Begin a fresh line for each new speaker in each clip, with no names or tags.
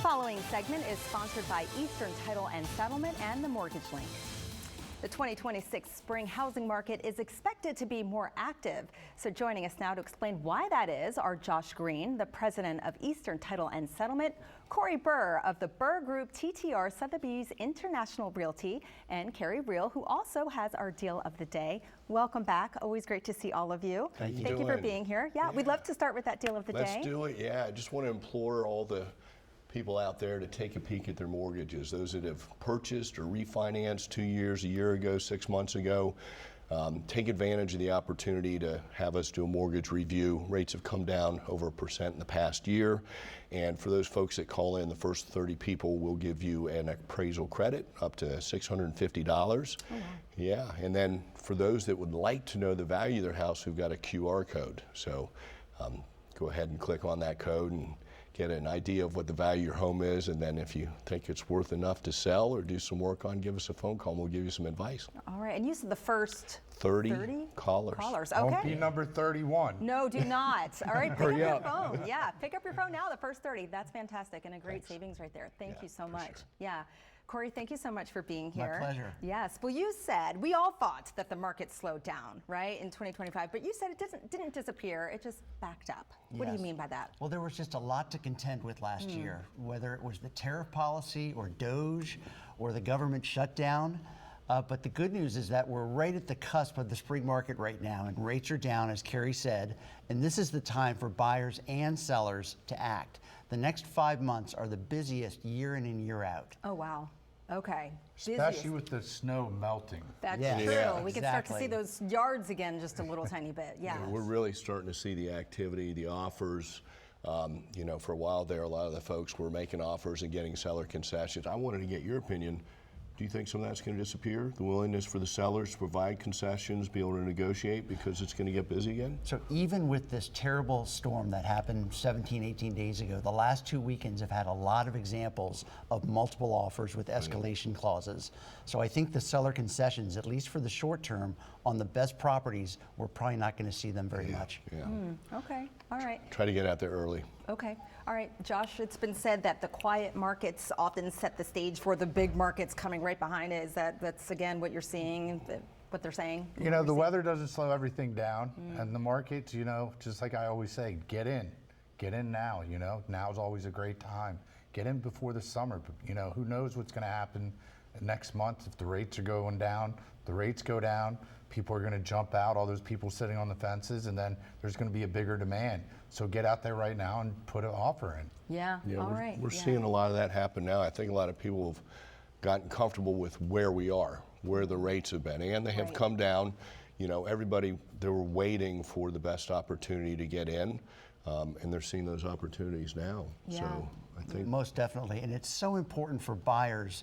following segment is sponsored by Eastern Title and Settlement and the Mortgage Link. The 2026 spring housing market is expected to be more active. So joining us now to explain why that is are Josh Green, the president of Eastern Title and Settlement, Carey Burr of the Burr Group TTR Sotheby's International Realty, and Carey Riel, who also has our deal of the day. Welcome back. Always great to see all of you.
Thank
you for being here. Yeah, we'd love to start with that deal of the day.
Let's do it. Yeah, I just want to implore all the people out there to take a peek at their mortgages. Those that have purchased or refinanced 2 years, a year ago, 6 months ago, take advantage of the opportunity to have us do a mortgage review. Rates have come down over 1% in the past year. And for those folks that call in, the first 30 people will give you an appraisal credit up to $650. Oh, wow. Yeah, and then for those that would like to know the value of their house, we've got a QR code. So go ahead and click on that code and get an idea of what the value of your home is, and then if you think it's worth enough to sell or do some work on, give us a phone call and we'll give you some advice.
All right, and you said the first
30 callers.
Okay.
Don't be number 31.
No, do not. All right, pick up your phone. Yeah, pick up your phone now, the first 30. That's fantastic and a great savings right there. Thank you so much. Sure. Yeah. Carey, thank you so much for being here.
My pleasure.
Yes. Well, you said, we all thought that the market slowed down, right, in 2025, but you said it didn't disappear, it just backed up. Yes. What do you mean by that?
Well, there was just a lot to contend with last year, whether it was the tariff policy or DOGE or the government shutdown. But the good news is that we're right at the cusp of the spring market right now, and rates are down, as Carey said, and this is the time for buyers and sellers to act. The next 5 months are the busiest year in and year out.
Oh, wow. Okay.
Especially with the snow melting.
That's true. Yeah, we can start to see those yards again just a little tiny bit. Yeah.
We're really starting to see the activity, the offers. You know, for a while there, a lot of the folks were making offers and getting seller concessions. I wanted to get your opinion. Do you think some of that's going to disappear? The willingness for the sellers to provide concessions, be able to negotiate because it's going to get busy again?
So even with this terrible storm that happened 17, 18 days ago, the last 2 weekends have had a lot of examples of multiple offers with escalation clauses. So I think the seller concessions, at least for the short term, on the best properties, we're probably not going to see them very much.
Yeah.
Okay. All right.
Try to get out there early.
Okay. All right. Josh, it's been said that the quiet markets often set the stage for the big markets coming right behind it. Is that's again what you're seeing, what they're saying?
You know, the weather doesn't slow everything down, and the markets, you know, just like I always say, get in now. You know, now's always a great time. Get in before the summer. You know, who knows what's going to happen next month if the rates are going down. The rates go down, people are going to jump out, all those people sitting on the fences, and then there's going to be a bigger demand. So get out there right now and put an offer in.
Yeah. All right.
We're seeing a lot of that happen now. I think a lot of people have gotten comfortable with where we are, where the rates have been, and they have come down. You know, everybody, they were waiting for the best opportunity to get in, and they're seeing those opportunities now.
Yeah.
So I think
most definitely, and it's so important for buyers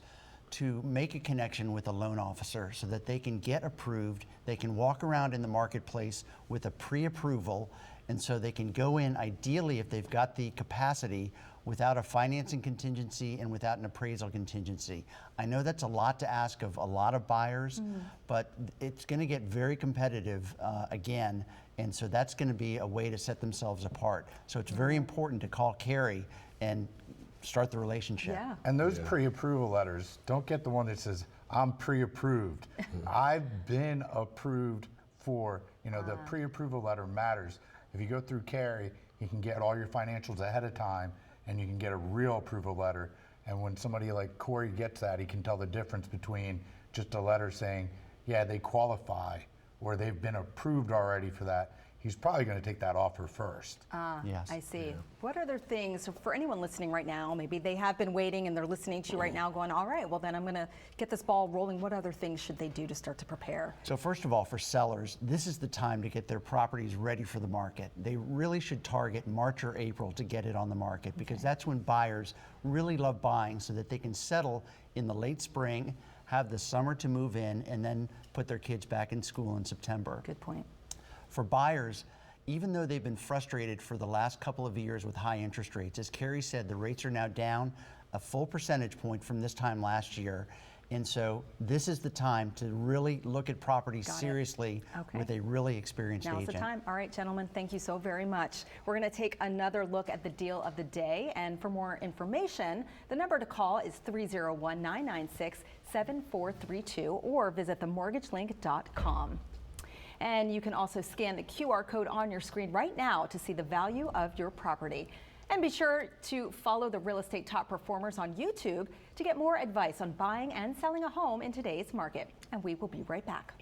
to make a connection with a loan officer so that they can get approved, they can walk around in the marketplace with a pre-approval, and so they can go in, ideally if they've got the capacity, without a financing contingency and without an appraisal contingency. I know that's a lot to ask of a lot of buyers, but it's going to get very competitive again, and so that's going to be a way to set themselves apart. So it's very important to call Carey and start the relationship.
Yeah.
And those pre-approval letters, don't get the one that says, I'm pre-approved. I've been approved for, you know, the pre-approval letter matters. If you go through Carey, you can get all your financials ahead of time and you can get a real approval letter. And when somebody like Carey gets that, he can tell the difference between just a letter saying, yeah, they qualify, or they've been approved already for that. He's probably going to take that offer first.
Yes.
I see. Yeah. What other things, so for anyone listening right now, maybe they have been waiting and they're listening to you right now going, all right, well then I'm going to get this ball rolling. What other things should they do to start to prepare?
So first of all, for sellers, this is the time to get their properties ready for the market. They really should target March or April to get it on the market because that's when buyers really love buying so that they can settle in the late spring, have the summer to move in, and then put their kids back in school in September.
Good point.
For buyers, even though they've been frustrated for the last couple of years with high interest rates, as Carey said, the rates are now down a full percentage point from this time last year, And so this is the time to really look at properties
Got it.
seriously
Okay.
with a really experienced
Now's
agent.
the time. All right, gentlemen, thank you so very much. We're going to take another look at the deal of the day. And for more information, the number to call is 301-996-7432 or visit themortgagelink.com. And you can also scan the QR code on your screen right now to see the value of your property. And be sure to follow the Real Estate Top Performers on YouTube to get more advice on buying and selling a home in today's market. And we will be right back.